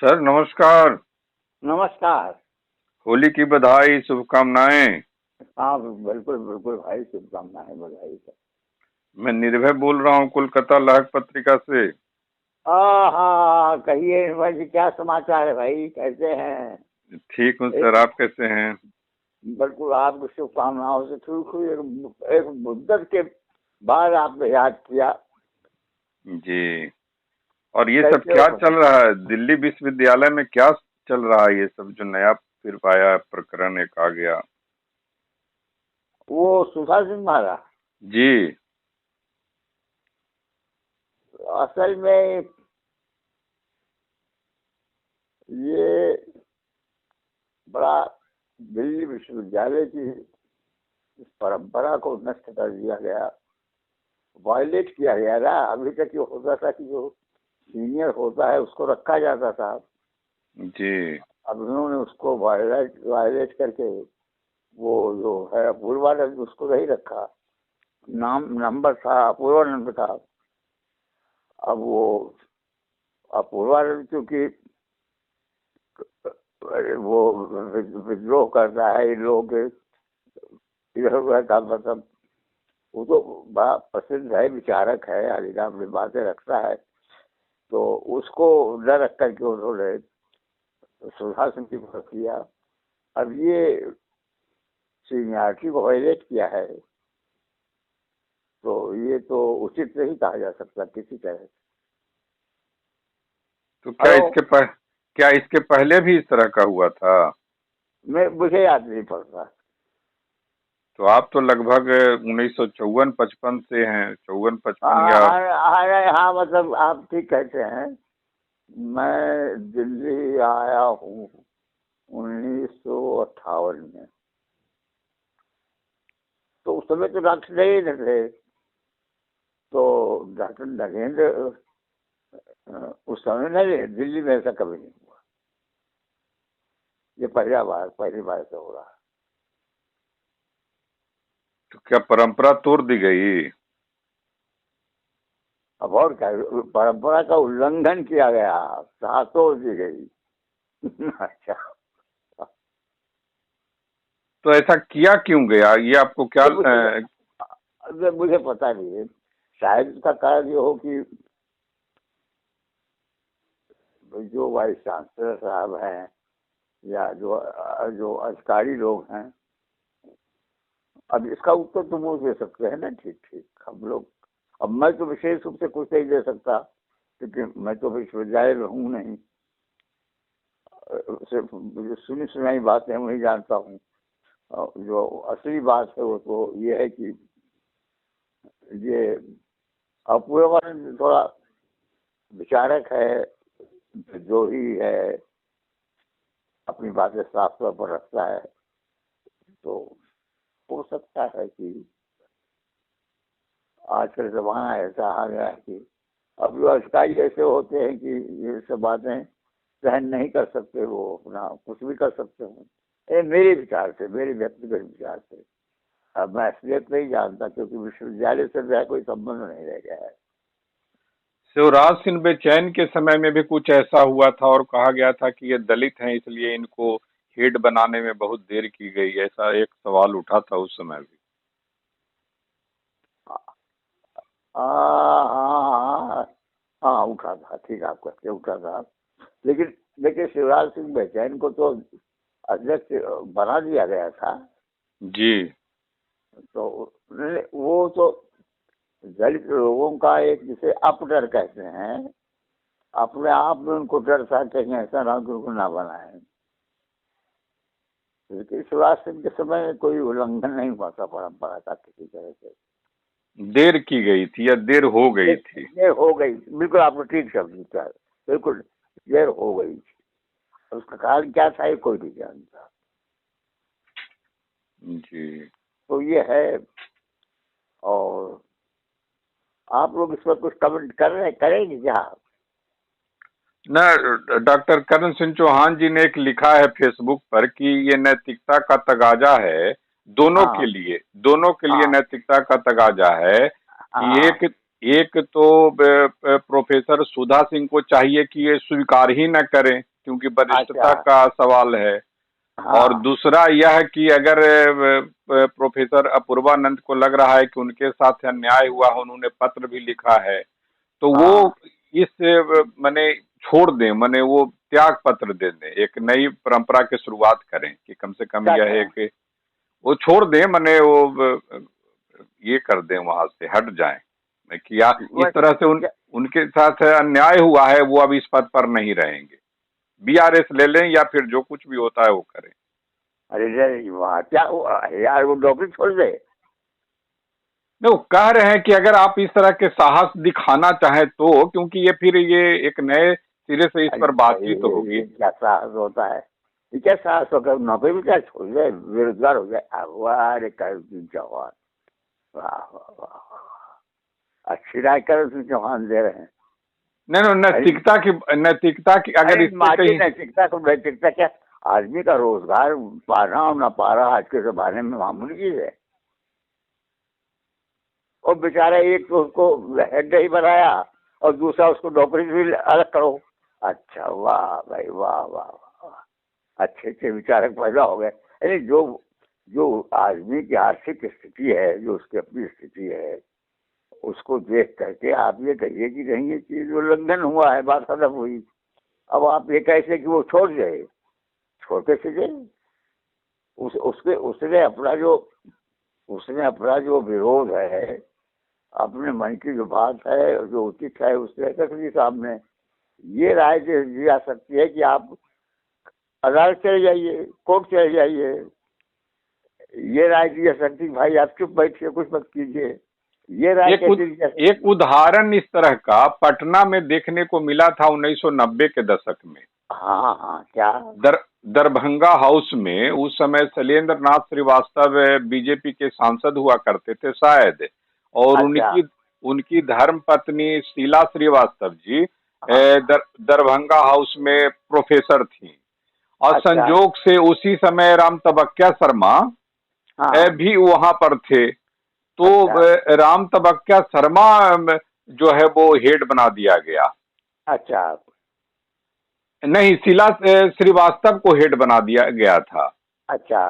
Sir नमस्कार। नमस्कार। होली की बधाई, शुभकामनाएं। हाँ, बिल्कुल बिल्कुल भाई, शुभकामनाएं, बधाई है। मैं निर्भय बोल रहा हूँ, कोलकाता लाहक पत्रिका से। हाँ, कहिए भाई, क्या समाचार है भाई, कैसे हैं? ठीक हूँ एक सर, आप कैसे हैं? बिल्कुल आपको शुभकामनाओं से ठीक हुई। एक मुद्दत के बाद आपने याद किया। जी। और ये सब कैसे हो क्या भाई? चल रहा है दिल्ली विश्वविद्यालय में? क्या चल रहा है ये सब जो नया फिर पाया प्रकरण एक आ गया? वो सुधा सिंह महाराज, जी। असल में ये बड़ा दिल्ली विश्वविद्यालय की इस परंपरा को नष्ट कर दिया गया, वायलेट किया गया ना। अभी तक ये होता था कि जो सीनियर होता है उसको रखा जाता था। जी। अब उन्होंने उसको वायलेट वायलेट करके वो जो है पूर्वानंद, उसको नहीं रखा। नाम नंबर था, पूर्वानंद था। अब वो पूर्वानंद क्योंकि वो विद्रोह करता है इन लोगों के इधर उधर का, मतलब वो तो बड़ा प्रसिद्ध है, विचारक है, हरिना अपनी बातें रखता है। तो उसको न रख करके उन्होंने सुधा सिंह की बात किया। अब ये सीनियरिटी को वायलेट किया है, तो ये तो उचित नहीं कहा जा सकता किसी तरह से। तो हेलो, क्या इसके पहले भी इस तरह का हुआ था? मुझे याद नहीं पड़ता। तो आप तो लगभग 1954-55 से हैं, 54-55 हाँ या? हाँ हाँ हाँ, मतलब आप ठीक कहते हैं। मैं दिल्ली आया हूँ 1958 में। तो उस समय तो डॉक्टर नरेंद्र थे। तो डॉक्टर नरेंद्र उस समय नहीं, दिल्ली में ऐसा कभी नहीं हुआ। ये पहली बार से हो रहा है। तो क्या परंपरा तोड़ दी गई? अब और क्या, परंपरा का उल्लंघन किया गया, तोड़ दी गई। अच्छा। तो ऐसा किया क्यों गया, ये आपको क्या ये मुझे पता नहीं है। शायद इसका कारण ये हो कि जो वाइस चांसलर साहब हैं या जो जो अधिकारी लोग हैं। अब इसका उत्तर तो वो दे सकते हैं ना, ठीक ठीक हम लोग। अब मैं तो विशेष रूप से कुछ नहीं दे सकता, क्योंकि मैं तो विश्वविद्यालय में हूँ नहीं। सिर्फ जो सुनी सुनाई बातें वही जानता हूँ। जो असली बात है वो तो ये है कि ये अपूर्वानंद थोड़ा विचारक है, जो ही है, अपनी बातें साफ तौर पर रखता है। तो हो सकता है कि आजकल जमाना ऐसा आ गया है कि अब जो अधिकारी ऐसे होते हैं कि ये सब बातें सहन नहीं कर सकते, वो अपना कुछ भी कर सकते हैं। ये मेरे विचार से, मेरे व्यक्तिगत विचार से। अब मैं असलियत नहीं जानता, क्योंकि विश्वविद्यालय से मेरा कोई संबंध नहीं रह गया है। शिवराज सिंह बेचैन के समय में भी कुछ ऐसा हुआ था और कहा गया था कि ये दलित हैं इसलिए इनको हेड बनाने में बहुत देर की गई, ऐसा एक सवाल उठा था उस समय भी। हाँ हाँ हाँ हाँ, उठा था, ठीक आप कहते, उठा था। लेकिन देखिए, शिवराज सिंह बेचैन को तो अध्यक्ष बना दिया गया था। जी। तो वो तो दलित लोगों का एक, जिसे अपडर कहते हैं, अपने आप में उनको डर था कहीं ऐसा ना कि उनको ना बनाए। लेकिन शिवराज सिंह के समय में कोई उल्लंघन नहीं हुआ था परंपरा का किसी तरह से। देर की गई थी या देर हो गई देर थी? देर हो गई, बिल्कुल आपने ठीक शब्द लिखा है। बिल्कुल देर हो गई थी। उसका कारण क्या था ये कोई नहीं जानता। जी। तो ये है। और आप लोग इस पर कुछ कमेंट कर रहे हैं, करेंगे क्या? न, डॉक्टर करण सिंह चौहान जी ने एक लिखा है फेसबुक पर कि ये नैतिकता का तगाजा है, हाँ दोनों के लिए हाँ नैतिकता का तगाजा है कि हाँ एक एक तो प्रोफेसर सुधा सिंह को चाहिए कि ये स्वीकार ही न करें क्योंकि वरिष्ठता अच्छा। का सवाल है। और हाँ दूसरा यह है कि अगर प्रोफेसर अपूर्वानंद को लग रहा है कि उनके साथ अन्याय हुआ, उन्होंने पत्र भी लिखा है, तो वो हाँ। इस माने छोड़ दें, माने वो त्याग पत्र दे दें, एक नई परंपरा की शुरुआत करें कि कम से कम क्या यह करें? एक वो छोड़ दें, माने वो ये कर दें, वहां से हट जाएं कि या इस बस तरह से क्या? उनके साथ अन्याय हुआ है, वो अब इस पद पर नहीं रहेंगे, बीआरएस ले लें या फिर जो कुछ भी होता है वो करें। अरे रे, वहाँ क्या यार, वो नौकरी छोड़ दे। नहीं, वो कह रहे हैं कि अगर आप इस तरह के साहस दिखाना चाहें तो, क्योंकि ये फिर ये एक नए सिरे से इस अरे पर भाई, बातचीत होगी। ये क्या साहस होता है? ये क्या साहस होकर नौकरी भी क्या छोड़ दे, बेरोजगार हो जाए? वाह रे कर चौहान, वाह वाह वाह वाह। अच्छी राय कर चौहान दे रहे हैं। नहीं नहीं, अरे, नैतिकता की अगर अरे इस पे मानिए कहीं। नैतिकता तो नैतिकता क्या, आदमी का रोजगार पा रहा और ना पा रहा आज के जमाने में मामूली चीज है। और बेचारा एक तो उसको हेड नहीं बनाया और दूसरा उसको नौकरी से भी अलग करो। अच्छा, वाह भाई, वाह वाह वाह वाह। अच्छे अच्छे विचारक पैदा हो गए। अरे जो जो आदमी की आर्थिक स्थिति है, जो उसकी अपनी स्थिति है, उसको देख करके आप ये कहिए कि नहीं, ये चीज उल्लंघन हुआ है, बात खत्म हुई। अब आप ये कैसे कि वो छोड़ जाए? छोड़ कैसे जाए? उसके उसने अपना जो विरोध है, अपने मन की जो बात है, जो उचित है, उससे रख ली सामने। ये राय दी जा सकती है कि आप अदालत चले जाइए, कोर्ट चले जाइए। ये राय दी जा सकती है भाई आप चुप बैठिए, कुछ मत कीजिए। ये राय कैसे दी जा एक सकती है? उदाहरण इस तरह का पटना में देखने को मिला था 1990 के दशक में। हाँ हाँ, क्या? दर दरभंगा हाउस में उस समय शैलेंद्र नाथ श्रीवास्तव बीजेपी के सांसद हुआ करते थे शायद, और अच्छा। उनकी उनकी धर्म पत्नी शीला श्रीवास्तव जी हाँ। दरभंगा हाउस में प्रोफेसर थी। और अच्छा। संजोग से उसी समय राम तबक्या शर्मा हाँ। भी वहां पर थे। तो अच्छा। राम तबक्या शर्मा जो है वो हेड बना दिया गया। अच्छा। नहीं, शीला श्रीवास्तव को हेड बना दिया गया था। अच्छा।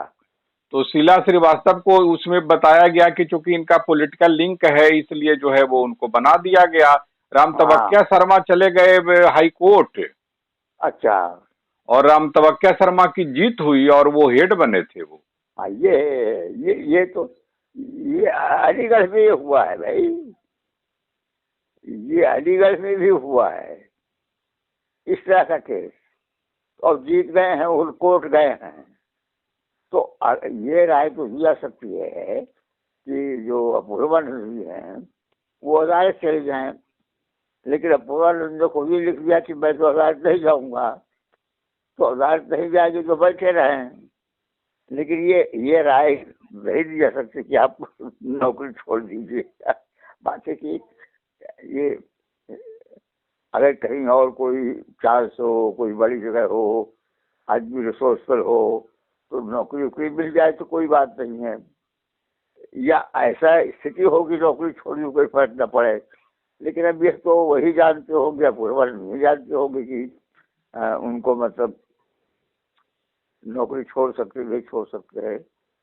तो शीला श्रीवास्तव को उसमें बताया गया कि चूंकि इनका पॉलिटिकल लिंक है, इसलिए जो है वो उनको बना दिया गया। राम हाँ। तबक्या शर्मा चले गए हाई कोर्ट, अच्छा। और राम तबक्या शर्मा की जीत हुई और वो हेड बने थे वो। हाँ, ये तो ये अलीगढ़ में ये हुआ है भाई। ये अलीगढ़ में भी हुआ है इस तरह का केस, और जीत गए हैं, वो कोर्ट गए हैं। तो ये राय तो दी जा सकती है कि जो अपूर्वानंद जी हैं वो अदालत चले जाएं। लेकिन अपूर्वानंद को भी लिख दिया कि मैं तो अदालत नहीं जाऊंगा, तो अदालत नहीं जाएगी तो बैठे रहें। लेकिन ये राय नहीं दी जा सकती कि आप नौकरी छोड़ दीजिए। बात है कि ये अगर कहीं और कोई चांस हो, कोई बड़ी जगह हो, आदमी रिसोर्सफुल हो, तो नौकरी वोकरी मिल जाए तो कोई बात नहीं है। या ऐसा स्थिति होगी नौकरी छोड़ने कोई फर्क न पड़े। लेकिन अब ये तो वही जानते होंगे, अपूर्वा नहीं जानते होंगे कि उनको मतलब नौकरी छोड़ सकते नहीं छोड़ सकते हैं।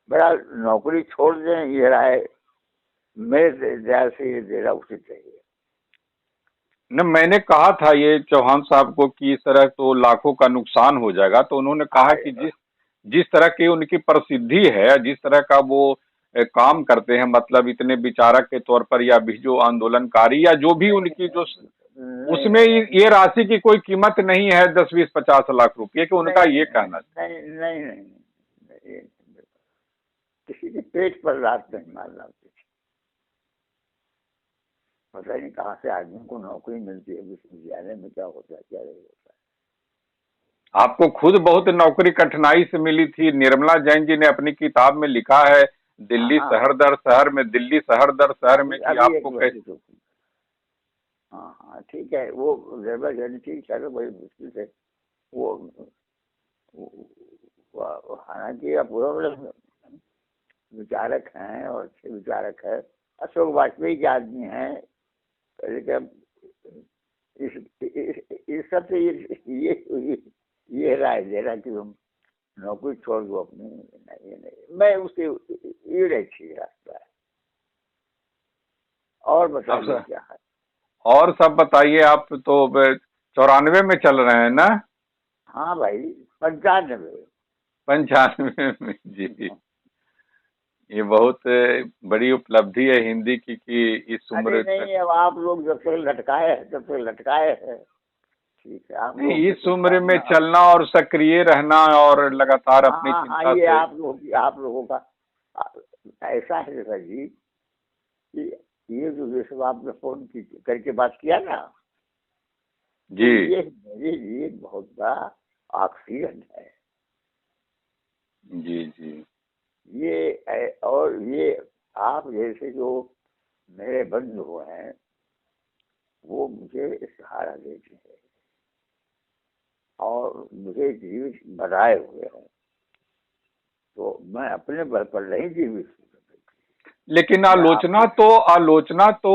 बहरहाल नौकरी छोड़ दें, ये राय मेरे ख्याल से ये देना उचित चाहिए। न, मैंने कहा था ये चौहान साहब को कि इस तरह तो लाखों का नुकसान हो जाएगा, तो उन्होंने कहा कि जिस जिस तरह की उनकी प्रसिद्धि है, जिस तरह का वो काम करते हैं, मतलब इतने विचारक के तौर पर, या भी जो आंदोलनकारी या जो भी उनकी जो, नहीं उसमें नहीं ये राशि की कोई कीमत नहीं है 10-20-50 लाख रुपए की, उनका नहीं ये कहना था। नहीं नहीं नहीं नहीं, नहीं, किसी के पेट पर लात नहीं मारना उचित। पता नहीं कहाँ से आदमी को नौकरी मिलती है, विश्वविद्यालय में क्या होता है क्या नहीं होता आपको खुद बहुत नौकरी कठिनाई से मिली थी। निर्मला जैन जी ने अपनी किताब में लिखा है, है। दिल्ली हाँ, शहर दर शहर में, दिल्ली शहर दर शहर में, अभी कि अभी एक आपको कैसे। वैसे तो, हाँ हाँ ठीक है, वो निर्मला जैन ठीक है, बड़ी मुश्किल से वो, हालांकि अब पूरा विचारक हैं और अच्छे विचारक है, अशोक वाजपेयी के आदमी हैं। लेकिन इस सब से ये ये राय दे रहा कि तुम नौकरी छोड़ दो अपनी। नहीं नहीं, मैं उसके ये अच्छी रास्ता है। और अब बताइए क्या है। और सब बताइए। आप तो 94 में चल रहे हैं ना? हाँ भाई, 95। 95 में? जी, ये बहुत बड़ी उपलब्धि है हिंदी की कि इस अरे उम्र तक। नहीं, अब आप लोग जब तक लटकाए हैं तब तक लटकाए हैं। ठीक है, आप नहीं, लोगों के इस कुछ उम्र काम में ना। चलना और सक्रिय रहना और लगातार हाँ अपनी हाँ हाँ, चिंता ये से। आप लोगों का ऐसा है सर जी कि ये जो सब आपने फोन की करके बात किया ना, जी तो ये मेरे लिए बहुत बड़ा ऑक्सीजन है। जी जी और ये आप जैसे जो मेरे बंधु हैं, वो मुझे सहारा देते हैं और मुझे जीवित बनाए हुए हैं। तो मैं अपने बल पर नहीं जीवित हूँ। लेकिन मैं आलोचना आपके। तो आलोचना तो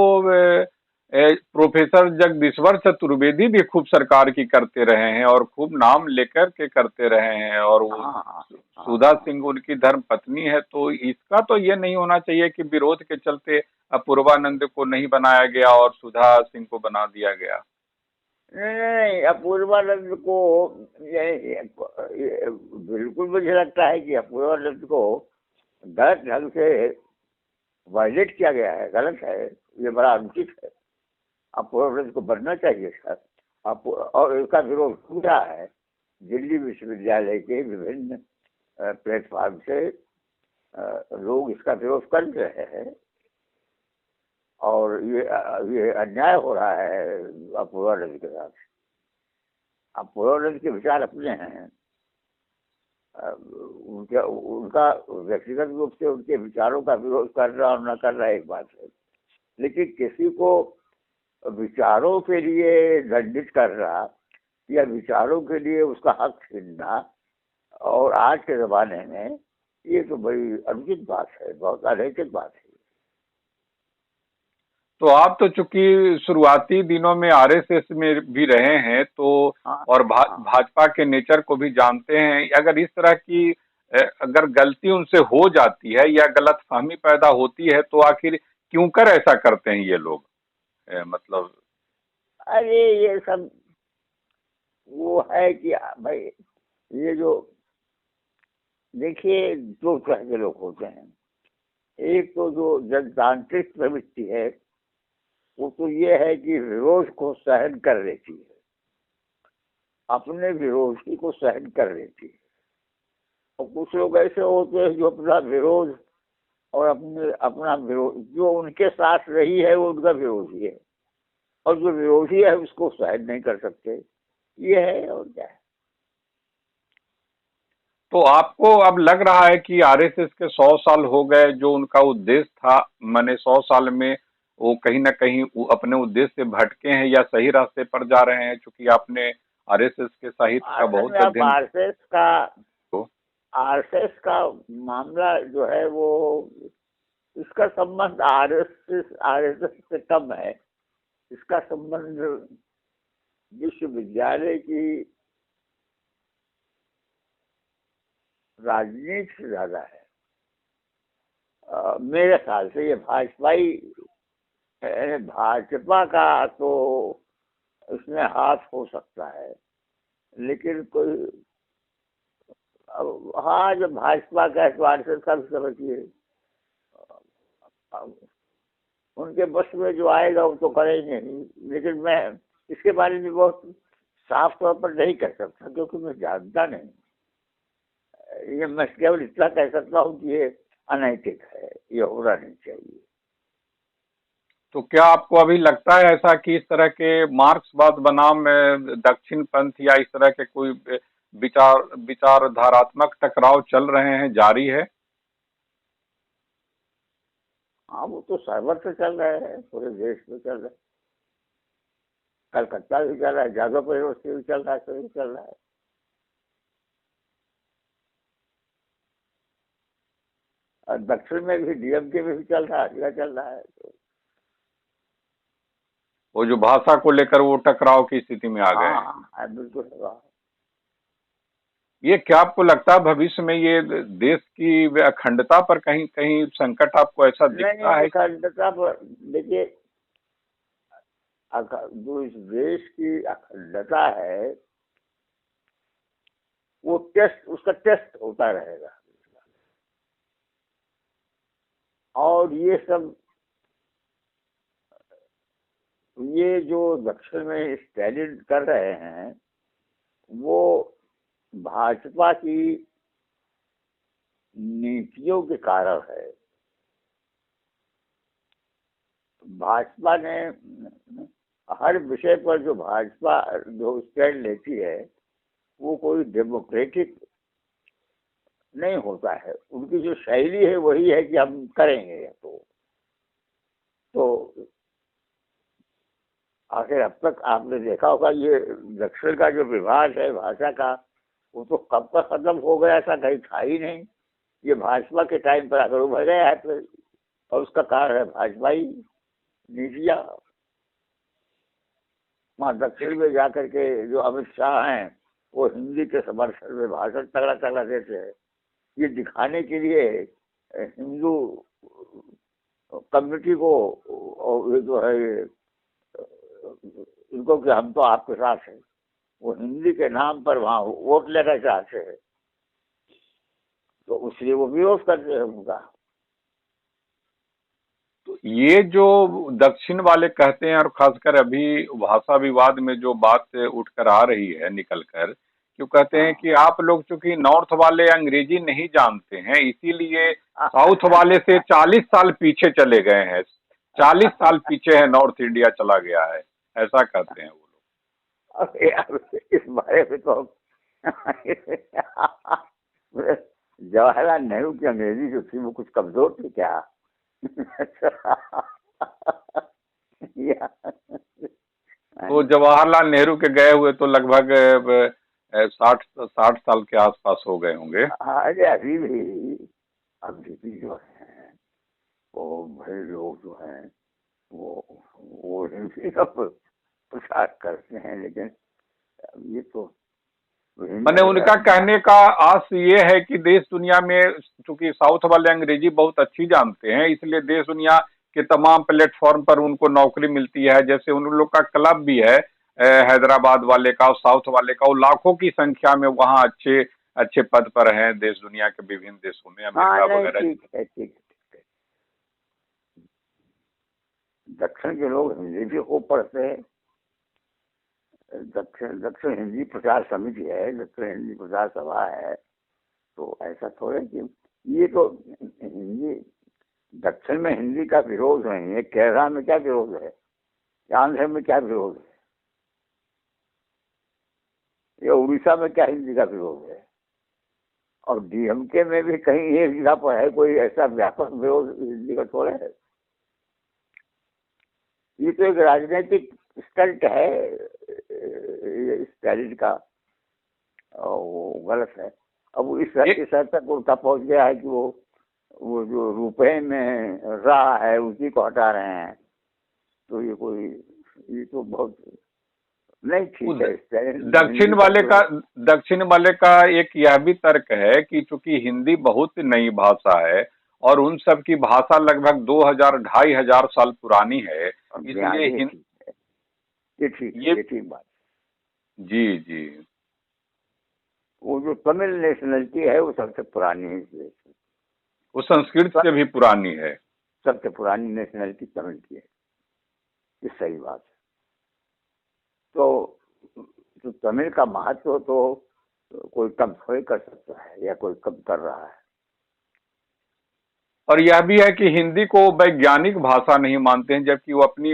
प्रोफेसर जगदीश्वर चतुर्वेदी भी खूब सरकार की करते रहे हैं और खूब नाम लेकर के करते रहे हैं, और वो हाँ हाँ हाँ सुधा हाँ। सिंह उनकी धर्म पत्नी है। तो इसका तो ये नहीं होना चाहिए कि विरोध के चलते अपूर्वानंद को नहीं बनाया गया और सुधा सिंह को बना दिया गया। नहीं नहीं नहीं, अपूर्वानंद को ये बिल्कुल मुझे लगता है कि अपूर्वानंद को गलत ढंग से वायलेट किया गया है, गलत है। ये बड़ा अनुचित है। अपूर्वानंद को बनना चाहिए सर। और इसका विरोध हो रहा है दिल्ली विश्वविद्यालय के विभिन्न प्लेटफॉर्म से। लोग इसका विरोध कर रहे हैं और ये अन्याय हो रहा है अपूर्वानंद के साथ। अपूर्वानंद के विचार अपने हैं। उनका उनका व्यक्तिगत रूप से उनके विचारों का विरोध करना और न करना एक बात है, लेकिन किसी को विचारों के लिए दंडित करना या विचारों के लिए उसका हक छीनना, और आज के जमाने में ये तो बड़ी अनुचित बात है, बहुत अनैतिक बात है। तो आप तो चूंकि शुरुआती दिनों में आरएसएस में भी रहे हैं, तो हाँ और हाँ। भाजपा के नेचर को भी जानते हैं। अगर इस तरह की अगर गलती उनसे हो जाती है या गलतफहमी पैदा होती है तो आखिर क्यों कर ऐसा करते हैं ये लोग? मतलब। अरे ये सब वो है कि भाई, ये जो देखिए, दो तरह के लोग होते हैं। एक तो जो जनतांत्रिक प्रवृत्ति है, वो तो ये है कि विरोध को सहन कर लेती है, अपने विरोधी को सहन कर लेती है। और कुछ लोग ऐसे होते हैं जो अपना विरोध और अपने अपना विरोध जो उनके साथ रही है वो उनका विरोधी है, और जो विरोधी है उसको सहन नहीं कर सकते। ये है और क्या है। तो आपको अब लग रहा है कि आरएसएस के 100 साल हो गए, जो उनका उद्देश्य था, मैंने 100 साल में वो कहीं ना कहीं अपने उद्देश्य से भटके हैं या सही रास्ते पर जा रहे हैं? चूंकि आपने आरएसएस के साहित्य का असल में बहुत अब अध्ययन हो। आरएसएस का मामला जो है वो, इसका संबंध आरएसएस आरएसएस से कम है। इसका संबंध विश्वविद्यालय की राजनीति से ज्यादा है। मेरे ख्याल से ये भाजपा का तो इसमें हाथ हो सकता है, लेकिन कोई हाँ, जब भाजपा का है तो आरएसएस का भी समझिए। अब उनके बस में जो आएगा वो तो करेंगे ही, लेकिन मैं इसके बारे में बहुत साफ तौर पर नहीं कह सकता क्योंकि मैं जानता नहीं। ये मैं केवल इतना कह सकता हूँ कि ये अनैतिक है, ये होना नहीं चाहिए। तो क्या आपको अभी लगता है ऐसा कि इस तरह के मार्क्सवाद बनाम दक्षिण पंथ या इस तरह के कोई विचारधारात्मक टकराव चल रहे हैं, जारी है? हाँ, वो तो सर्वत्र चल रहे हैं, पूरे देश में चल रहे हैं। कलकत्ता भी चल रहा है, जादवपुर यूनिवर्सिटी भी चल रहा है, सभी चल रहा है। और दक्षिण में भी डीएमके में भी चल रहा है, जगह चल रहा है। तो वो जो भाषा को लेकर वो टकराव की स्थिति में आ गए हाँ हैं। हाँ हाँ, बिल्कुल है। ये क्या आपको लगता है भविष्य में ये देश की अखंडता पर कहीं कहीं संकट आपको ऐसा नहीं दिखता नहीं, है? अखंडता पर देखिए, जो इस देश की अखंडता है वो टेस्ट, उसका टेस्ट होता रहेगा। और ये सब, ये जो दक्षिण में स्टैलिन कर रहे हैं वो भाजपा की नीतियों के कारण है। भाजपा ने हर विषय पर जो भाजपा जो स्टैंड लेती है वो कोई डेमोक्रेटिक नहीं होता है। उनकी जो शैली है वही है कि हम करेंगे। तो आखिर अब तक आपने देखा होगा ये दक्षिण का जो विभाग है भाषा का, वो तो कब तक खत्म हो गया, ऐसा कहीं था ही नहीं। ये भाजपा के टाइम पर आकर उभर गया है फिर, और उसका कारण है भाजपाई नीतियां। वहाँ दक्षिण में जाकर के जो अमित शाह हैं वो हिंदी के समर्थन में भाषण तगड़ा तगड़ा देते हैं, ये दिखाने के लिए हिंदू कम्युनिटी को, और ये जो है इनको कि हम तो आपके साथ हैं, वो हिंदी के नाम पर वहाँ वोट लेना चाहते हैं, तो इसलिए वो विरोध करते हैं उनका। तो ये जो दक्षिण वाले कहते हैं, और खासकर अभी भाषा विवाद में जो बात उठकर आ रही है निकल कर, क्यों कहते हैं हाँ कि आप लोग चूंकि नॉर्थ वाले अंग्रेजी नहीं जानते हैं इसीलिए साउथ वाले से 40 साल पीछे चले गए हैं। 40 साल पीछे है, नॉर्थ इंडिया चला गया है, ऐसा कहते हैं वो अरे यार, इस बारे में तो जवाहरलाल नेहरू की अंग्रेजी जो थी वो कुछ कमजोर थी क्या? या लोग। तो जवाहरलाल नेहरू के गए हुए तो लगभग 60 के आसपास हो गए होंगे। अरे अभी भी जो है वो बड़े लोग जो हैं वो हिंदी का प्रचार करते हैं, लेकिन ये तो विभिन्न मैंने उनका कहने का आस ये है कि देश दुनिया में चूंकि साउथ वाले अंग्रेजी बहुत अच्छी जानते हैं इसलिए देश दुनिया के तमाम प्लेटफॉर्म पर उनको नौकरी मिलती है। जैसे उन लोग का क्लब भी है हैदराबाद वाले का और साउथ वाले का, वो लाखों की संख्या में वहाँ अच्छे अच्छे पद पर हैं देश दुनिया के विभिन्न देशों में, हाँ अमेरिका नहीं, वगैरह। ठीक है, ठीक है। दक्षिण के लोग हिंदी भी खूब पढ़ते हैं। दक्षिण दक्षिण हिंदी प्रचार समिति है, दक्षिण हिंदी प्रचार सभा है। तो ऐसा थोड़े कि ये तो हिंदी, दक्षिण में हिंदी का विरोध नहीं है। केरला में क्या विरोध है, आंध्र में क्या विरोध है, या उड़ीसा में क्या हिंदी का विरोध है, और डीएमके में भी कहीं एक जगह पर है कोई ऐसा व्यापक विरोध हिंदी का थोड़ा है। ये तो एक राजनीतिक स्टंट है स्टैलिन का, और वो गलत है। अब वो इस हद तक उनका पहुंच गया है कि वो जो रुपए में रहा है उसी को हटा रहे हैं। तो ये तो बहुत नहीं ठीक है। दक्षिण वाले का एक यह भी तर्क है कि चूंकि हिंदी बहुत नई भाषा है और उन सब की भाषा लगभग 2000 2500 साल पुरानी है, इसलिए ये ठीक बात। जी जी। वो जो तमिल नेशनलिटी है वो सबसे पुरानी है इस देश में। वो संस्कृत से भी पुरानी है। सबसे पुरानी नेशनलिटी तमिल की है, ये सही बात है। तो तमिल का महत्व तो कोई कम थोड़ी कर सकता है या कोई कम कर रहा है। और यह भी है कि हिंदी को वैज्ञानिक भाषा नहीं मानते हैं, जबकि वो अपनी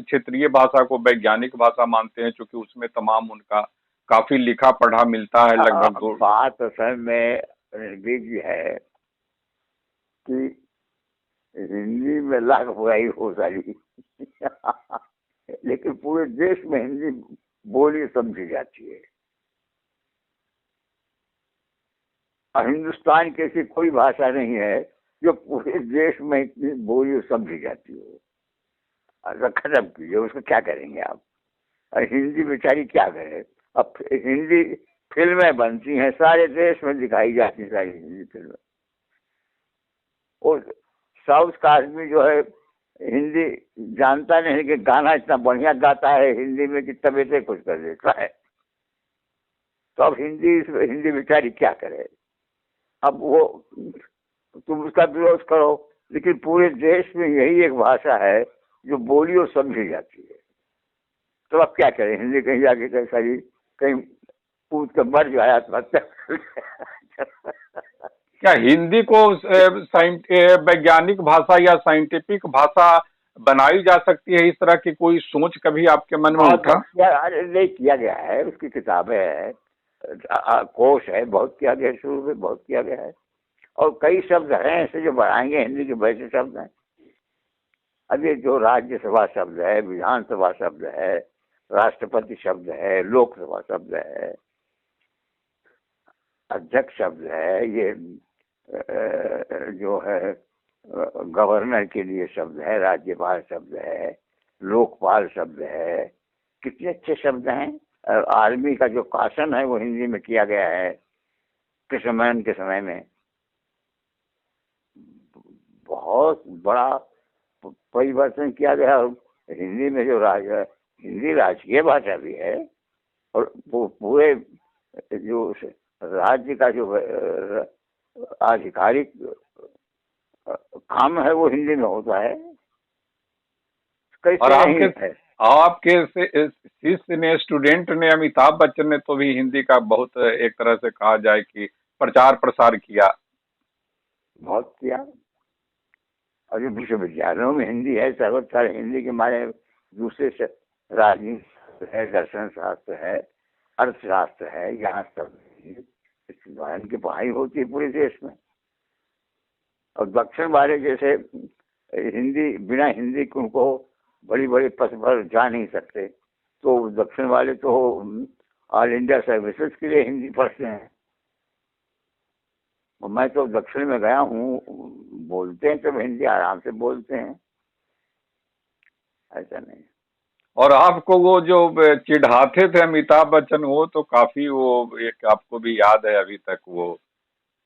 क्षेत्रीय भाषा को वैज्ञानिक भाषा मानते हैं, क्योंकि उसमें तमाम उनका काफी लिखा पढ़ा मिलता है लगभग। बात असल में रणवीर है कि हिंदी में लाख बुराई हो सारी लेकिन पूरे देश में हिंदी बोली समझी जाती है। और हिंदुस्तान की ऐसी कोई भाषा नहीं है जो पूरे देश में इतनी बोली समझी जाती हो। अगर खत्म कीजिए, उसको क्या करेंगे आप? और हिंदी बेचारी क्या करे? अब हिंदी फिल्में बनती हैं, सारे देश में दिखाई जाती हैं सारी हिंदी फिल्में। और साउथ का आदमी जो है हिंदी जानता नहीं कि गाना इतना बढ़िया गाता है हिंदी में कि तबीयतें खुश कर देता है। तो अब हिंदी बेचारी क्या करे। अब वो तुम उसका विरोध करो, लेकिन पूरे देश में यही एक भाषा है जो बोली और समझी जाती है। तो अब क्या करें, हिंदी कहीं जाके कहीं कूद कर मर जाए आत्महत्या। क्या हिंदी को वैज्ञानिक भाषा या साइंटिफिक भाषा बनाई जा सकती है? इस तरह की कोई सोच कभी आपके मन में उठा? अरे नहीं, किया गया है, उसकी किताबें हैं, कोश है, बहुत किया गया है, शुरू में बहुत किया गया है। और कई शब्द हैं ऐसे जो बढ़ाएंगे हिंदी के, वैसे शब्द हैं। अब ये जो राज्यसभा शब्द है, विधानसभा शब्द है, राष्ट्रपति शब्द है, लोकसभा शब्द है, अध्यक्ष शब्द है, ये जो है गवर्नर के लिए शब्द है, राज्यपाल शब्द है, लोकपाल शब्द है, कितने अच्छे शब्द हैं। आर्मी का जो शासन है वो हिंदी में किया गया है कृष्णमेनन के समय में। बहुत बड़ा परिवर्तन किया गया। और हिंदी में जो हिंदी राजकीय भाषा भी है, और वो पूरे जो राज्य का जो आधिकारिक काम है वो हिंदी में होता है। और आपके शिष्य ने, स्टूडेंट ने, अमिताभ बच्चन ने तो भी हिंदी का बहुत, एक तरह से कहा जाए कि प्रचार प्रसार किया, बहुत किया। और जो विश्वविद्यालयों में हिंदी है, सर्वत्र हिंदी के मारे दूसरे से राजनीति है, दर्शन शास्त्र है, अर्थशास्त्र है, यहाँ सब इनकी पढ़ाई होती है पूरे देश में। और दक्षिण वाले जैसे हिंदी, बिना हिंदी के उनको बड़ी बड़ी पद पर जा नहीं सकते, तो दक्षिण वाले तो ऑल इंडिया सर्विसेज के लिए हिंदी पढ़ते हैं। मैं तो दक्षिण में गया हूँ, बोलते हैं तो हिंदी आराम से बोलते हैं, ऐसा नहीं। और आपको वो जो चिढ़ाते थे अमिताभ बच्चन, वो तो काफी, वो एक आपको भी याद है अभी तक, वो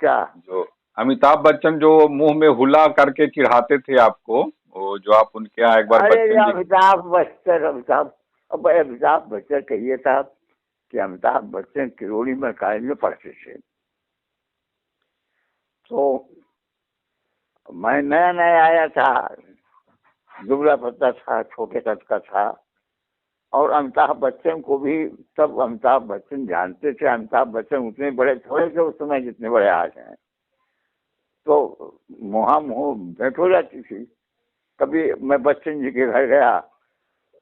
क्या? जो अमिताभ बच्चन जो मुंह में हुला करके चिढ़ाते थे आपको, वो जो आप उनके यहाँ एक बार अमिताभ बच्चन कहिए था कि अमिताभ बच्चन किरोड़ी में कॉलेज में पढ़ते थे। तो मैं नया नया आया था, दुबला पतला था, छोटे कद का था। और अमिताभ बच्चन को भी तब अमिताभ बच्चन जानते थे। अमिताभ बच्चन उतने बड़े थोड़े थे उस समय जितने बड़े आज हैं। तो मुँह भेंट हो जाती थी। कभी मैं बच्चन जी के घर गया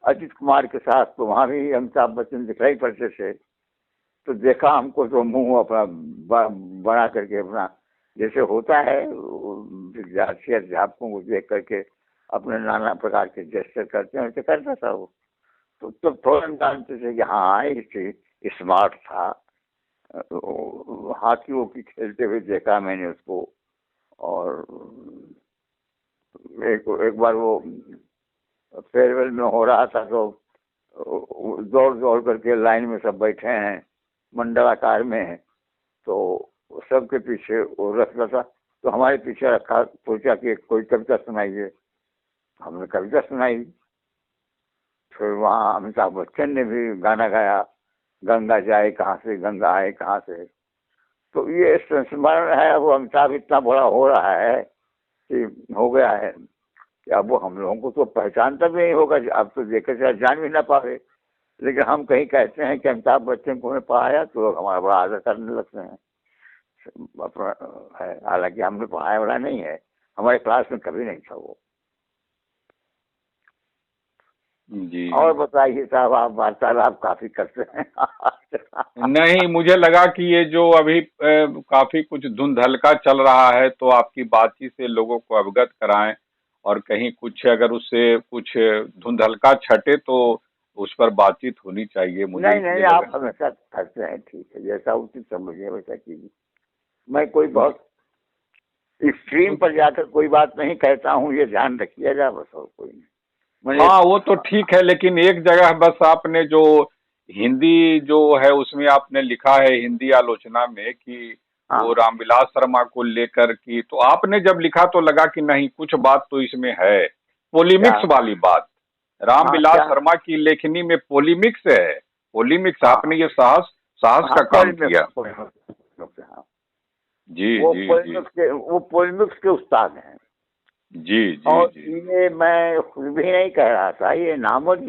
अजित कुमार के साथ, तो वहाँ भी अमिताभ बच्चन दिखाई पड़ते थे। तो देखा हमको, तो मुंह अपना बना करके, अपना जैसे होता है विद्यार्थी अध्यापकों को देख करके अपने नाना प्रकार के जेस्चर करते हैं, वैसे करता था वो। तो तब थोड़ा जानते थे कि हाँ स्मार्ट था। हॉकी वॉकी खेलते हुए देखा मैंने उसको। और एक बार वो फेयरवेल में हो रहा था, तो दौड़ दौड़ करके लाइन में सब बैठे हैं मंडलाकार में, तो सबके पीछे वो रखता था। तो हमारे पीछे रखा, सोचा कि कोई कविता सुनाइए। हमने कविता सुनाई। फिर वहाँ अमिताभ बच्चन ने भी गाना गाया, गंगा जाए कहाँ से, गंगा आए कहाँ से। तो ये संस्मरण है। वो अमिताभ इतना बड़ा हो रहा है कि हो गया है कि अब वो हम लोगों को तो पहचानता भी नहीं होगा, अब तो देखे से जान भी ना पावे। लेकिन हम कहीं कहते हैं कि अमिताभ बच्चन को हमें पढ़ाया, तो लोग हमारा बड़ा आदर करने लगते हैं। है, हालांकि हमने पढ़ाया वाला नहीं है, हमारे क्लास में कभी नहीं था वो जी। और बताइए साहब, आप वार्तालाप काफी करते हैं। नहीं, मुझे लगा कि ये जो अभी काफी कुछ धुंधलका चल रहा है, तो आपकी बातचीत से लोगों को अवगत कराएं, और कहीं कुछ अगर उससे कुछ धुंधलका छटे तो उस पर बातचीत होनी चाहिए। मुझे नहीं, आप हमेशा करते हैं, ठीक है, जैसा उचित समझिए वैसा कीजिए। मैं कोई बहुत एक्सट्रीम पर जाकर कोई बात नहीं कहता हूँ, ये ध्यान रखिएगा बस, और कोई नहीं। हाँ, वो तो ठीक है, लेकिन एक जगह बस आपने जो हिंदी जो है उसमें आपने लिखा है हिंदी आलोचना में कि वो हाँ रामविलास शर्मा को लेकर की, तो आपने जब लिखा तो लगा कि नहीं कुछ बात तो इसमें है, क्या, पोलिमिक्स वाली बात। हाँ रामविलास क्या, शर्मा की लेखनी में पोलिमिक्स है, पोलिमिक्स, हाँ आपने ये साहस साहस हाँ का काम किया। पोलिमिक्स, हाँ। जी वो जी जी पोलिमिक्स के उस्ताद हैं। जी जी और जी। ये मैं खुद भी नहीं कह रहा था, ये नामवर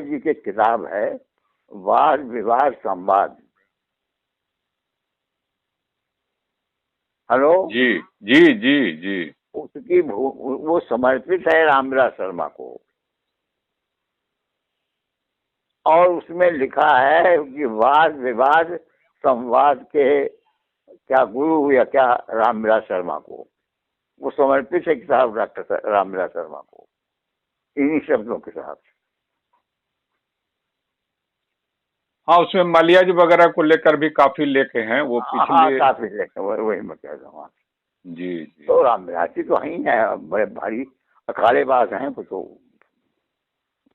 जी की किताब है, वाद विवाद संवाद। हेलो। जी जी जी जी। वो समर्पित है रामविलास शर्मा को। और उसमें लिखा है कि वाद विवाद संवाद के क्या गुरु या क्या रामविलास शर्मा को। वो समर्पित है किताब डॉक्टर रामविलास शर्मा को, इन्हीं शब्दों के साथ। हाँ, उसमें मालियाज वगैरह को लेकर भी काफी लेखे हैं वो हाँ पिछले। काफी लेखे, वही मैं कह रहा हूँ। जी जी। तो रामविलास जी तो ही है, बड़े भारी अखाड़ेबाज हैं वो तो,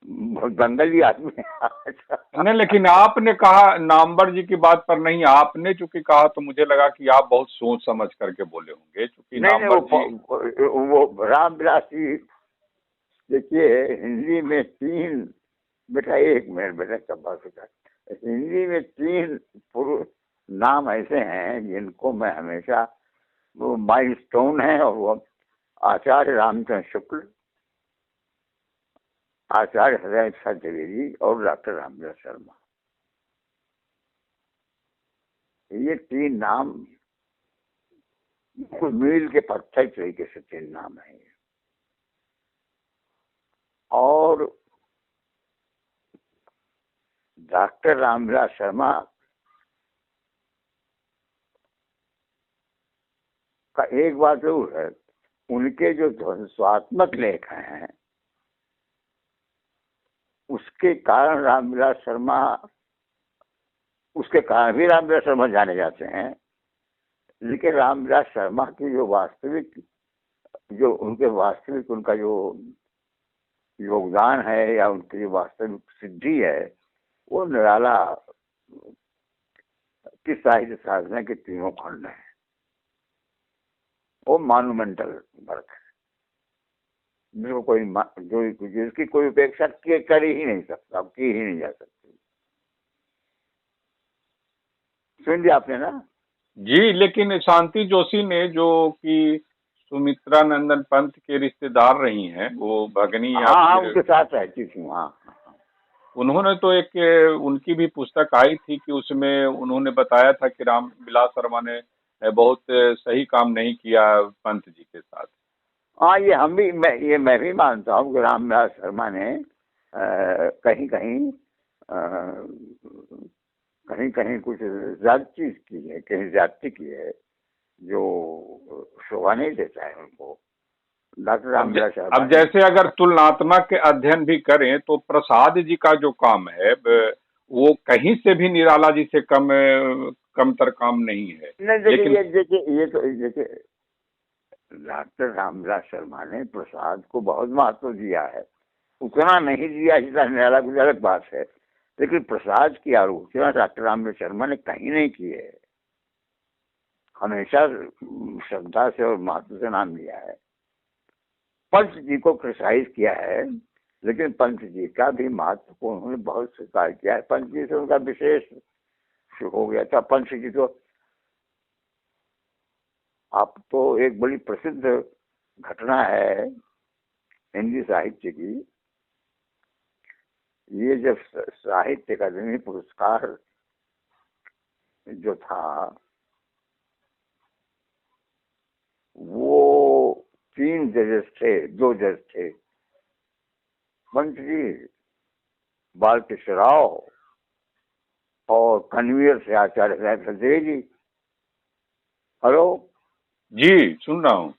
बहुत दंगली आदमी है। अच्छा। नहीं, लेकिन आपने कहा नामवर जी की बात पर नहीं, आपने चूंकि कहा तो मुझे लगा कि आप बहुत सोच समझ करके बोले होंगे, चूंकि नहीं नहीं, नामवर जी। वो रामविलास जी, देखिए हिंदी में तीन, बेटा एक मिनट बेटा, कब बात होता है, हिंदी में तीन पुरुष नाम ऐसे हैं जिनको मैं हमेशा, वो माइलस्टोन है, और वो आचार्य रामचंद्र शुक्ल, आचार्य हृदय प्रसाद द्विवेदी और डॉक्टर रामविलास शर्मा। ये तीन नाम मील के पत्थर तरीके से तीन नाम है। और डॉक्टर रामविलास शर्मा का एक बात जरूर है, उनके जो ध्वंसात्मक लेख हैं उसके कारण रामविलास शर्मा, उसके कारण भी रामविलास शर्मा जाने जाते हैं। लेकिन रामविलास शर्मा की जो वास्तविक, जो उनके वास्तविक उनका जो योगदान है या उनकी जो वास्तविक सिद्धि है, वो निराला की साहित्य साधना के तीनों खंड है। वो मॉन्यूमेंटल वर्क है, जिसको जिसकी कोई उपेक्षा कर ही नहीं सकता, की ही नहीं जा सकती। सुन लिया आपने ना। जी, लेकिन शांति जोशी ने जो कि सुमित्रा नंदन पंत के रिश्तेदार रही हैं, वो भगनी हाँ या हाँ, फिर, उनके साथ रहती थी, हाँ हाँ, हाँ। उन्होंने तो एक उनकी भी पुस्तक आई थी कि उसमें उन्होंने बताया था कि रामविलास शर्मा ने बहुत सही काम नहीं किया पंत जी के साथ। हाँ, ये हम भी, मैं भी मानता हूँ कि रामविलास शर्मा ने कहीं कहीं कहीं कहीं कुछ ज्यादती की है, कहीं ज्यादती की है, जो शोभा नहीं देता है उनको, डॉक्टर रामविलास शर्मा अब ने। जैसे अगर तुलनात्मक अध्ययन भी करें तो प्रसाद जी का जो काम है वो कहीं से भी निराला जी से कमतर काम नहीं है। नहीं देखिए, लेकिन देखिए डॉक्टर रामविलास शर्मा ने प्रसाद को बहुत महत्व दिया है, उतना नहीं दिया जितना निराला, कुछ अलग बात है। लेकिन प्रसाद की आलोचना डॉक्टर रामविलास शर्मा ने कहीं नहीं की है, हमेशा श्रद्धा से और महत्व से नाम लिया है। पंत जी को क्रिटिसाइज किया है, लेकिन पंत जी का भी महत्व को उन्होंने बहुत स्वीकार किया है। पंत जी से उनका विशेष हो गया था। पंत जी तो, आप तो एक बड़ी प्रसिद्ध घटना है हिंदी साहित्य की, ये जब साहित्य अकादमी पुरस्कार जो था, वो तीन जजेस थे, दो जज थे, पंत जी, बालकृष्ण राव, और कन्वीर से आचार्य राय जी। हेलो। जी सुन रहा हूँ।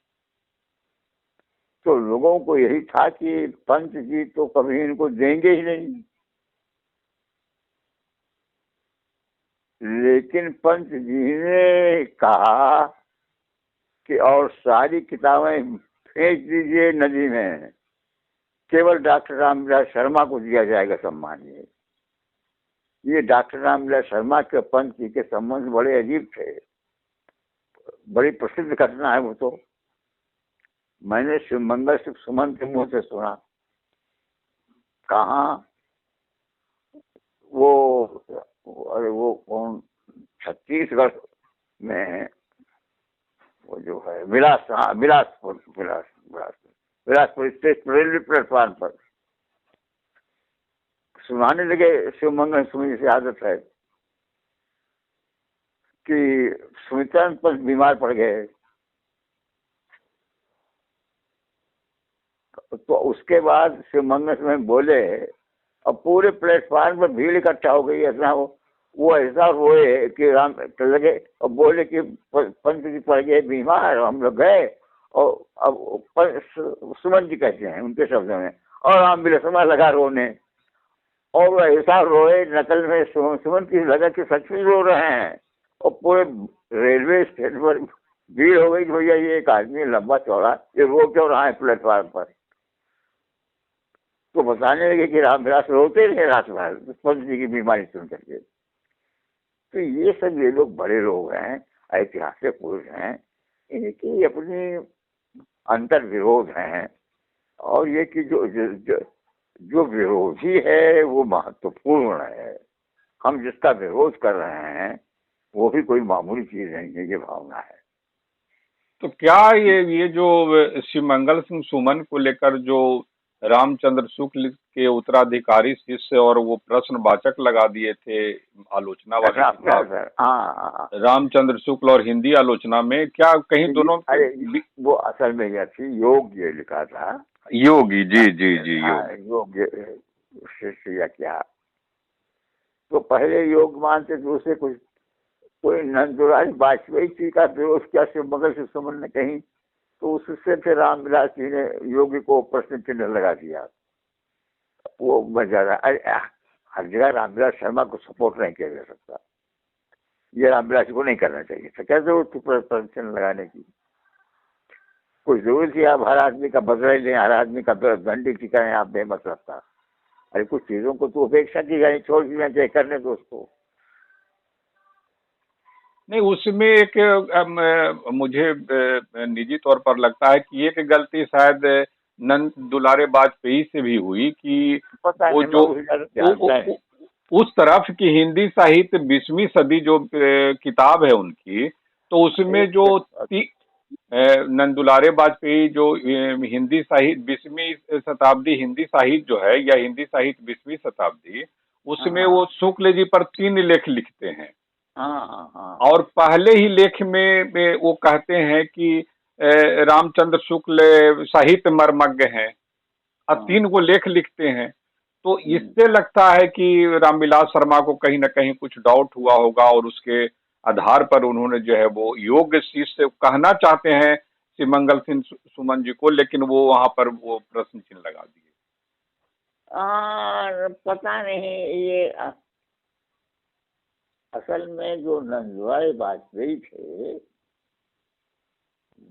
तो लोगों को यही था कि पंत जी तो कभी इनको देंगे ही नहीं, लेकिन पंत जी ने कहा कि और सारी किताबें फेंक दीजिए नदी में, केवल डॉक्टर रामविलास शर्मा को दिया जाएगा सम्मान। ये डॉक्टर रामविलास शर्मा के पंथ जी के संबंध बड़े अजीब थे, बड़ी प्रसिद्ध घटना है वो तो। मैंने शिवमंगल सुमन के मुंह से सुना। कहाँ वो, अरे वो कौन, छत्तीसगढ़ में वो जो है बिलासपुर स्टेशन रेलवे प्लेटफॉर्म पर सुनाने लगे। शिवमंगल सुमन से आदत है कि सुमित्रानंद पर बीमार पड़ गए, तो उसके बाद शिवमंगल में बोले, अब पूरे प्लेटफॉर्म पर भीड़ इकट्ठा हो गई। ऐसा वो ऐसा रोए कि राम लगे और बोले कि पंत जी पड़ गए बीमार, हम लोग गए। और अब सुमन जी कहते हैं उनके शब्दों में, और रामविलास शर्मा लगा रोने। और वो ऐसा रोए, नकल में सुमन की लगा कि सचमुच रो रहे हैं। और पूरे रेलवे स्टेशन पर भीड़ हो गई कि भैया ये एक आदमी लंबा चौड़ा ये रो क्यों रहा है प्लेटफॉर्म पर। तो बताने लगे कि रामविलास रोते रहे रात भर पंत जी की बीमारी सुन करके। तो ये सब ये लोग बड़े लोग हैं, ऐतिहासिक पुरुष हैं, इनकी अपनी अंतर विरोध हैं। और ये कि जो विरोधी है वो महत्वपूर्ण है। हम जिसका विरोध कर रहे हैं वो भी कोई मामूली चीज नहीं है, ये भावना है। तो क्या ये जो शिवमंगल सिंह सुमन को लेकर जो रामचंद्र शुक्ल के उत्तराधिकारी शिष्य और वो प्रश्नवाचक लगा दिए थे आलोचना वाली किताब, हाँ, रामचंद्र शुक्ल और हिंदी आलोचना में, क्या कहीं दोनों अरे वो असल में यह थी, योग ये लिखा था। योगी, जी जी जी, योग योग शिष्य या क्या, तो पहले योग मानते, दूसरे कुछ कोई नंदुराज वाजपेयी जी का विरोध किया शिवमंगल से सुमन ने कहीं, तो उससे फिर रामविलास जी ने योगी को प्रश्न चिन्ह लगा दिया। वो मजा रहा, हर जगह रामविलास शर्मा को सपोर्ट नहीं किया जा सकता, ये रामविलास को नहीं करना चाहिए था। क्या जरूरत थी प्रश्न चिन्ह लगाने की? कोई जरूरत थी आप हर आदमी का बदला लें, हर आदमी का दंडी टिकाएं आप बेमतलब था? अरे कुछ चीजों को तो उपेक्षा की जाए, छोड़ दी जाए, करने दो उसको। नहीं, उसमें एक मुझे निजी तौर पर लगता है कि एक गलती शायद नंद दुलारे वाजपेयी से भी हुई कि पता वो नहीं, जो उस तरफ की हिंदी साहित्य 20वीं सदी जो किताब है उनकी, तो उसमें जो नंद दुलारे वाजपेयी जो हिंदी साहित्य 20वीं शताब्दी हिंदी साहित्य जो है, या हिंदी साहित्य 20वीं शताब्दी, उसमें वो शुक्ल जी पर 3 लेख लिखते हैं। और पहले ही लेख में वो कहते हैं कि रामचंद्र शुक्ल साहित्य मर्मज्ञ हैं, अब 3 को लेख लिखते हैं। तो इससे लगता है कि रामविलास शर्मा को कहीं ना कहीं कुछ डाउट हुआ होगा, और उसके आधार पर उन्होंने जो है वो योग शिष्य कहना चाहते हैं शिवमंगल सिंह सुमन जी को, लेकिन वो वहां पर वो प्रश्न चिन्ह लगा दिए। पता नहीं, ये असल में जो नंदुलारे वाजपेयी थे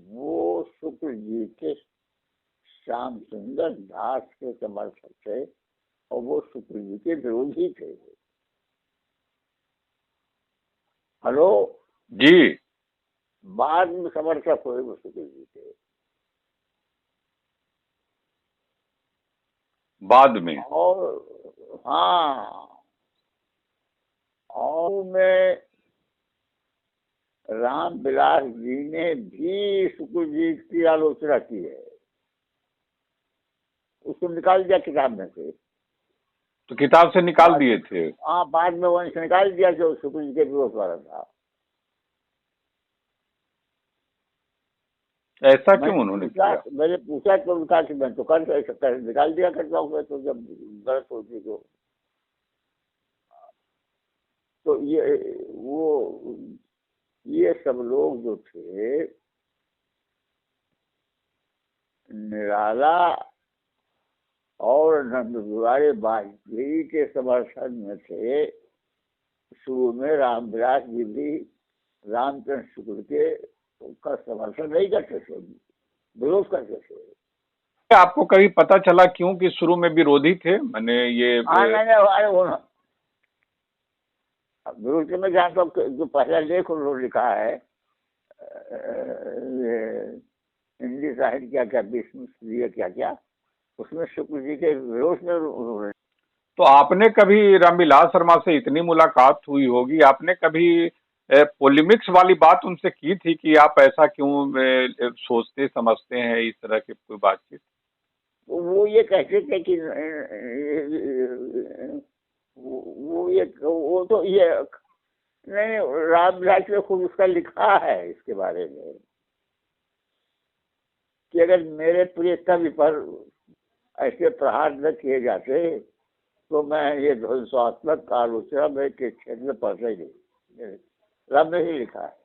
वो शुक्ल जी के श्याम सुंदर दास के समर्थक थे, और वो शुक्ल जी के विरोधी थे। हेलो जी, बाद में समर्थक हुए वो शुक्ल जी के, बाद में। और हाँ, और में रामविलास जी ने भी शुक्ल जी की आलोचना की है, उसको निकाल दिया किताब में से। तो किताब से निकाल दिए थे? हाँ, बाद में वहीं से निकाल दिया जो शुक्ल जी के विरोध वाला था। ऐसा क्यों उन्होंने किया? मैंने पूछा तो उनका कि मैं तो कर सकता है, निकाल दिया करता हूँ मैं तो, जब गलत होती तो ये सब लोग जो थे निराला और नंद दुलारे वाजपेयी के समर्थन में थे। शुरू में रामविलास जी भी रामचंद्र शुक्ल के का समर्थन नहीं करते थे, विरोध करते थे। आपको कभी पता चला क्यों कि शुरू में विरोधी थे मैंने ये हाँ मैंने, अरे वो विरोध में जानता हूँ कि जो पहला लेख उन्होंने लिखा है ये हिंदी साहित्य क्या क्या भीष्म क्या क्या, उसमें शुक्ल जी के विरोध में उन्होंने। तो आपने कभी रामविलास शर्मा से इतनी मुलाकात हुई होगी, आपने कभी पोलिमिक्स वाली बात उनसे की थी कि आप ऐसा क्यों सोचते समझते हैं, इस तरह की कोई बातचीत? वो ये कहते थे कि वो तो ये नहीं, रामविलास ने खुद उसका लिखा है इसके बारे में कि अगर मेरे प्रिय कवि पर ऐसे प्रहार न किए जाते तो मैं ये ध्वंसात्मक आलोचना में के क्षेत्र में पढ़ता ही नहीं। राम ने ही लिखा है।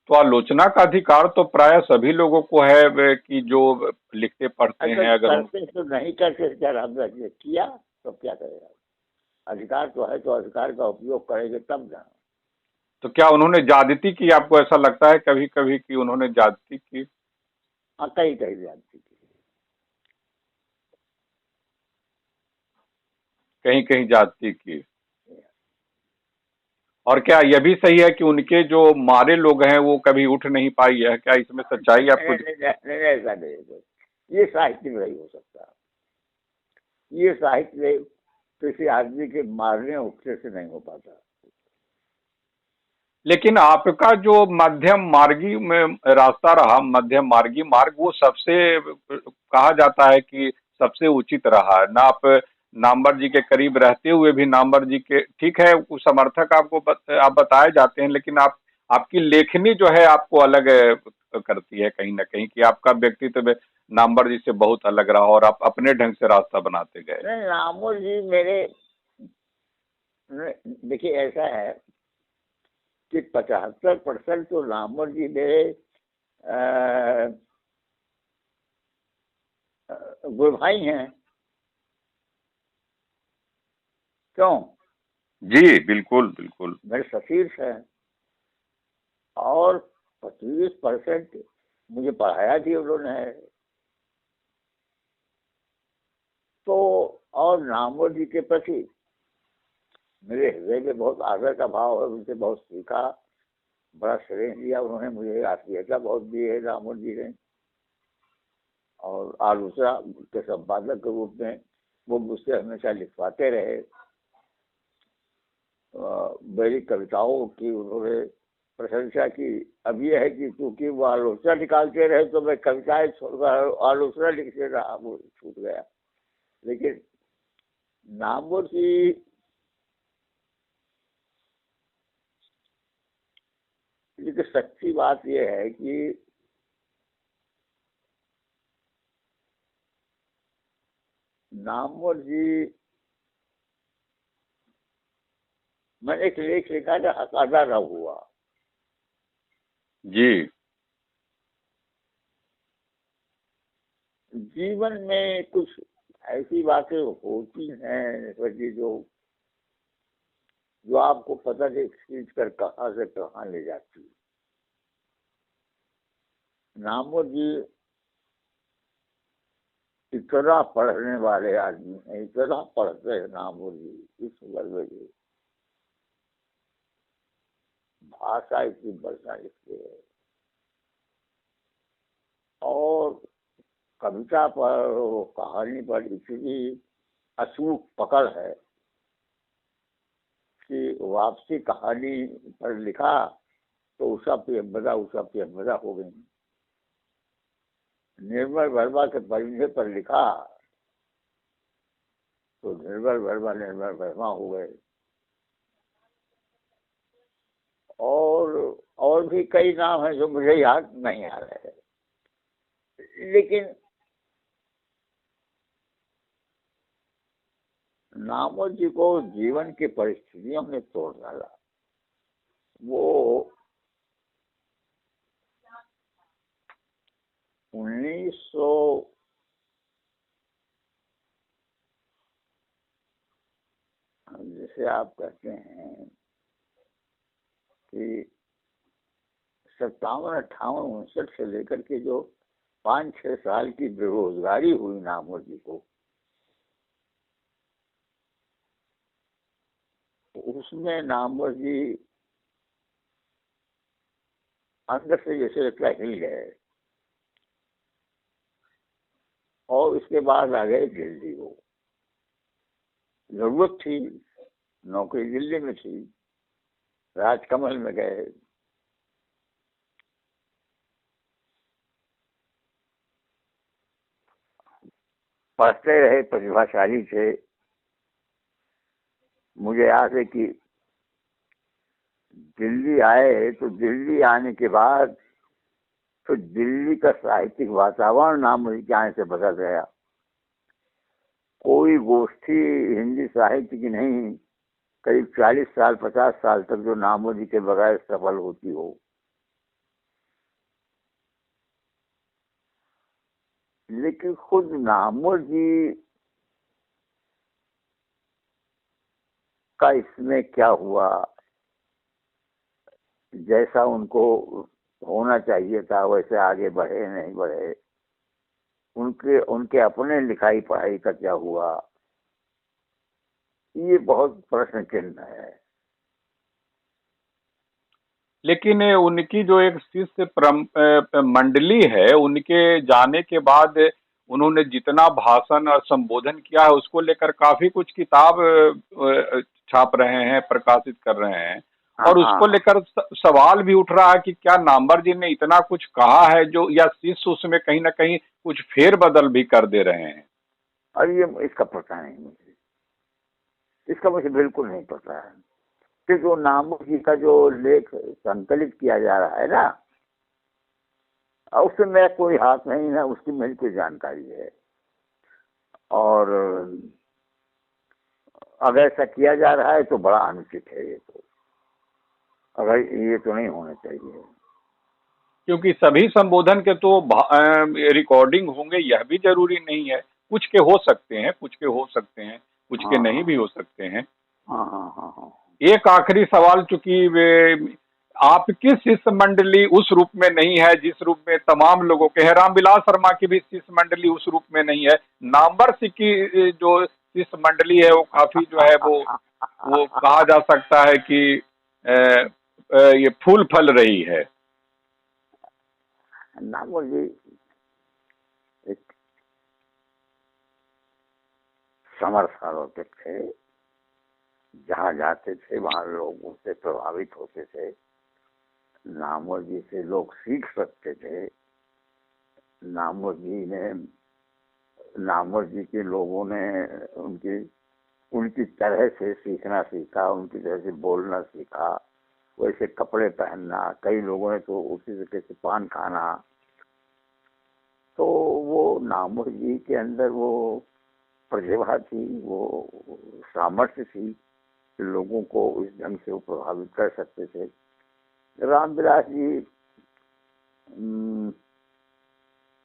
तो आलोचना का अधिकार तो प्राय सभी लोगों को है कि जो लिखते पढ़ते अगर हैं, अगर उन करते तो नहीं करते, क्या रामदास ने किया तो क्या करेगा। अधिकार तो है तो अधिकार का उपयोग करेंगे तब ना। तो क्या उन्होंने ज्यादती की? आपको ऐसा लगता है कभी कभी कि उन्होंने ज्यादती की? हाँ कहीं कहीं जानती थी। कहीं कहीं ज्यादती की। और क्या यह भी सही है कि उनके जो मारे लोग हैं वो कभी उठ नहीं पाई है? क्या इसमें सच्चाई आपको ऐसा नहीं है। ये साहित्य में नहीं हो सकता। ये साहित्य में किसी आदमी के मारने उठने से नहीं हो पाता। लेकिन आपका जो मध्यम मार्गी में रास्ता रहा, मध्यम मार्गी मार्ग, वो सबसे कहा जाता है कि सबसे उचित रहा है ना। आप नामवर जी के करीब रहते हुए भी नामवर जी के, ठीक है, वो समर्थक आपको आप बताए जाते हैं, लेकिन आप आपकी लेखनी जो है आपको अलग करती है कहीं ना कहीं, कि आपका व्यक्तित्व नामवर जी से बहुत अलग रहा और आप अपने ढंग से रास्ता बनाते गए। नहीं, रामोल जी मेरे, देखिए ऐसा है कि 75% तो रामोल जी मेरे गुरु भाई हैं। क्यों? जी बिल्कुल बिल्कुल। मेरे सतीश हैं। और 25% मुझे पढ़ाया भी उन्होंने। तो और रामोल जी के प्रति मेरे हृदय में बहुत आदर का भाव है। उनसे बहुत सीखा, बड़ा स्नेह दिया उन्होंने मुझे, आत्मीयता बहुत दी है रामोल जी ने। और आलोचना के संपादक के रूप में वो मुझसे हमेशा लिखवाते रहे। मेरी कविताओं की उन्होंने प्रशंसा की। अब ये है कि क्योंकि वो आलोचना निकालते रहे तो मैं कविताएं छोड़कर आलोचना लिखते रहा, वो छूट गया। लेकिन नामवर की लेकिन सच्ची बात यह है कि नामवर जी, मैंने एक लेख लिखा था हकादा न हुआ। जी जीवन में कुछ ऐसी बातें होती हैं कि जो जो आपको पता नहीं खींच कर कहाँ से कहाँ ले जाती है। नामवर जी इतना पढ़ने वाले आदमी हैं, इतना पढ़ते हैं नामवर जी इस वर्ग जी। भाषा इतनी बढ़िया लिखते हैं और कविता पर, कहानी पर इतनी अचूक पकड़ है कि वापसी कहानी पर लिखा तो उषा प्रियंवदा हो गई। निर्मल वर्मा के परिचय पर लिखा तो निर्मल वर्मा हो गए। और भी कई नाम हैं जो मुझे याद नहीं आ रहे हैं। लेकिन नामवर जी को जीवन की परिस्थितियों ने तोड़ डाला। वो 1900 जैसे आप कहते हैं कि 57, 58, 59 से लेकर के जो 5-6 साल की बेरोजगारी हुई नामवर जी को, उसमें नामवर जी अंदर से जैसे लगता हिल गए और उसके बाद आ गए दिल्ली। को जरूरत थी, नौकरी दिल्ली में थी, राजकमल में गए। पढ़ते रहे, प्रतिभाशाली थे। मुझे याद है कि दिल्ली आए तो दिल्ली आने के बाद तो दिल्ली का साहित्यिक वातावरण नामवर के आने से बदल गया। कोई गोष्ठी हिंदी साहित्य की नहीं, करीब 40 साल 50 साल तक जो नामवर जी के बगैर सफल होती हो। लेकिन खुद नामवर जी का इसमें क्या हुआ, जैसा उनको होना चाहिए था वैसे आगे बढ़े नहीं बढ़े, उनके उनके अपने लिखाई पढ़ाई का क्या हुआ, ये बहुत प्रश्न चिन्ह है। लेकिन उनकी जो एक शिष्य मंडली है, उनके जाने के बाद उन्होंने जितना भाषण और संबोधन किया है उसको लेकर काफी कुछ किताब छाप रहे हैं, प्रकाशित कर रहे हैं। हाँ और उसको हाँ। लेकर सवाल भी उठ रहा है कि क्या नामवर जी ने इतना कुछ कहा है जो, या शिष्य उसमें कहीं ना कहीं कुछ फेर बदल भी कर दे रहे हैं। और ये इसका पता नहीं मुझे, इसका मुझे बिल्कुल नहीं पता है कि जो नामवर जी का जो लेख संकलित किया जा रहा है ना, उसमें मेरा कोई हाथ नहीं है, उसकी मेरी कोई जानकारी है। और अगर ऐसा किया जा रहा है तो बड़ा अनुचित है ये तो, अगर ये तो नहीं होना चाहिए। क्योंकि सभी संबोधन के तो रिकॉर्डिंग होंगे यह भी जरूरी नहीं है। कुछ के हो सकते हैं, कुछ के हो सकते हैं, कुछ के हाँ नहीं भी हाँ हो सकते हैं। हाँ हाँ हाँ हाँ। एक आखिरी सवाल, चूंकि आपकी शिष्य मंडली उस रूप में नहीं है जिस रूप में तमाम लोगों के है, रामविलास शर्मा की भी शिष्य मंडली उस रूप में नहीं है। नामवर सिंह की जो शिष्य मंडली है वो काफी जो है वो कहा जा सकता है कि ये फूल फल रही है। नामवर जी एक समर्थ आलोचक थे, जहाँ जाते थे वहाँ लोग उससे प्रभावित होते थे, नामवर जी से लोग सीख सकते थे। नामवर जी ने, नामवर जी के लोगों ने उनकी उनकी तरह से सीखना सीखा, उनकी तरह से बोलना सीखा, वैसे कपड़े पहनना, कई लोगों ने तो उसी तरीके से पान खाना। तो वो नामवर जी के अंदर वो प्रतिभा थी, वो सामर्थ्य थी, लोगों को इस ढंग से वो प्रभावित कर सकते थे। रामविलास जी,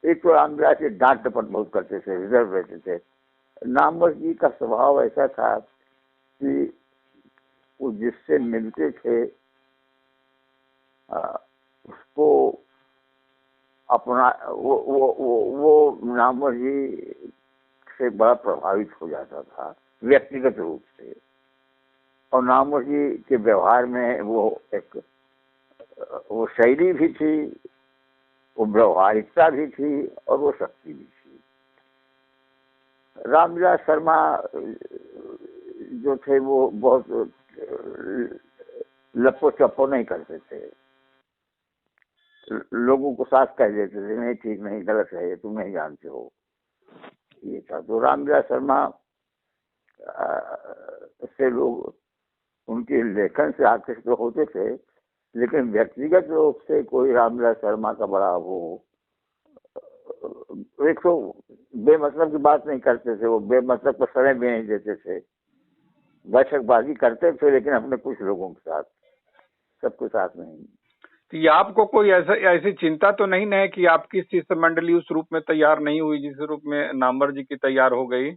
एक तो रामविलास जी डांट डपट बहुत करते थे, रिजर्व रहते थे। नामवर जी का स्वभाव ऐसा था कि वो जिससे मिलते थे उसको अपना वो नामवर जी से बड़ा प्रभावित हो जाता था व्यक्तिगत रूप से। और नामवर जी के व्यवहार में वो एक वो शैली भी थी, वो व्यवहारिकता भी थी और वो शक्ति भी थी। रामविलास शर्मा जो थे वो बहुत लप्पो चप्पो नहीं करते थे, लोगों को साफ कह देते थे नहीं ठीक नहीं गलत है ये तुम नहीं जानते हो, ये था। तो रामविलास शर्मा से लोग उनके लेखन से आकर्षित तो होते थे, लेकिन व्यक्तिगत रूप से कोई रामविलास शर्मा का बड़ा वो एक तो बेमतलब की बात नहीं करते थे, वो बेमतलब को समय भी नहीं देते थे, बैठकबाजी करते थे लेकिन अपने कुछ लोगों के साथ, सबके साथ नहीं। तो ये आपको कोई ऐसी चिंता तो नहीं है कि आपकी शिष्य मंडली उस रूप में तैयार नहीं हुई जिस रूप में नामवर जी की तैयार हो गई?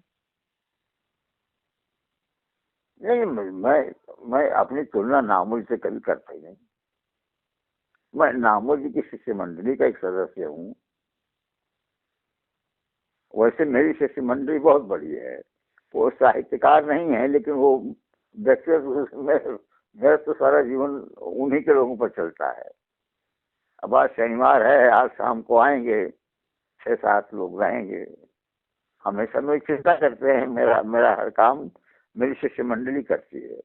नहीं, मैं अपनी तुलना नामवर से कभी करता ही नहीं। मैं नामवर जी की शिष्य मंडली का एक सदस्य हूँ, वैसे मेरी शिष्य मंडली बहुत बड़ी है। वो साहित्यकार नहीं है, लेकिन वो व्यक्तिगत में मेरा तो सारा जीवन उन्हीं के लोगों पर चलता है। अब आज शनिवार है, आज शाम को आएंगे 6-7 लोग रहेंगे। हमेशा लोग चिंता करते हैं, मेरा मेरा हर काम मेरी शिष्य मंडली करती है।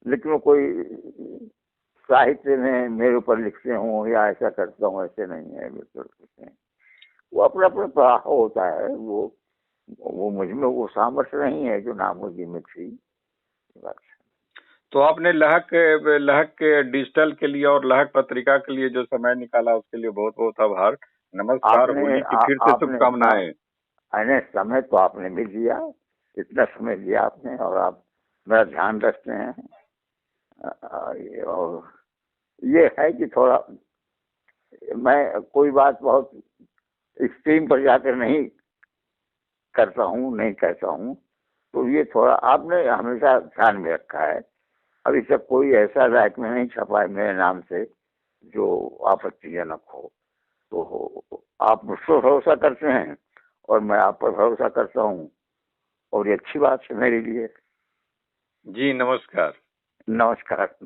लेकिन वो कोई साहित्य में मेरे ऊपर लिखते हूँ या ऐसा करता हूँ, ऐसे नहीं है बिल्कुल कुछ नहीं। वो अपना अपना प्रभाव होता है। वो मुझ में वो सामर्थ्य नहीं है जो नामुमकिन में थी। बस। तो आपने लहक लहक के डिजिटल के लिए और लहक पत्रिका के लिए जो समय निकाला, उसके लिए बहुत बहुत आभार। नमस्कार। आपने होली की फिर से आपने शुभकामनाएं। अने समय तो आपने भी दिया, इतना समय दिया आपने, और आप मेरा ध्यान रखते हैं। और ये है कि थोड़ा मैं कोई बात बहुत एक्सट्रीम पर जाकर नहीं करता हूँ, नहीं कहता हूँ। तो ये थोड़ा आपने हमेशा ध्यान में रखा है। अभी तक कोई ऐसा राइट में नहीं छपा है मेरे नाम से जो आपत्तिजनक हो। तो आप मुझ पर भरोसा करते हैं और मैं आप पर भरोसा करता हूँ, और ये अच्छी बात है मेरे लिए। जी नमस्कार। नमस्कार।